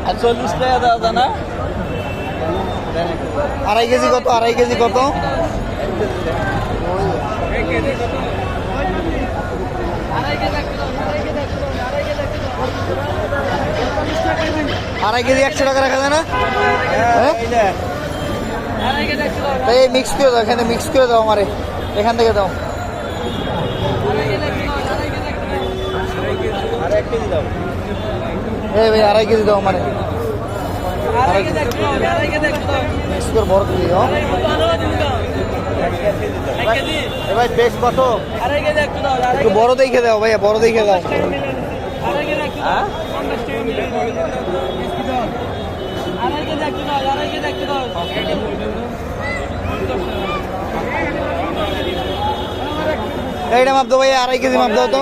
আর 40 টাকা দাও জানা। 2.5 কেজি কত? 2.5 কেজি কত? 2.5 কেজি 100 টাকা রাখা যায় না? এই মিক্স করে দাও, এখানে মিক্স করে দাও আমারে, এখান থেকে দাও। এই ভাই 2.5 কেজি দাও আমারে। মিক্স করে বড় কেজি দাও। ভাই বেশ কত? একটু বড় দেখে দাও ভাইয়া, বড় দেখে দাও। এইটা মাপ দাও ভাইয়া, 2.5 কেজি মাপ দাও তো।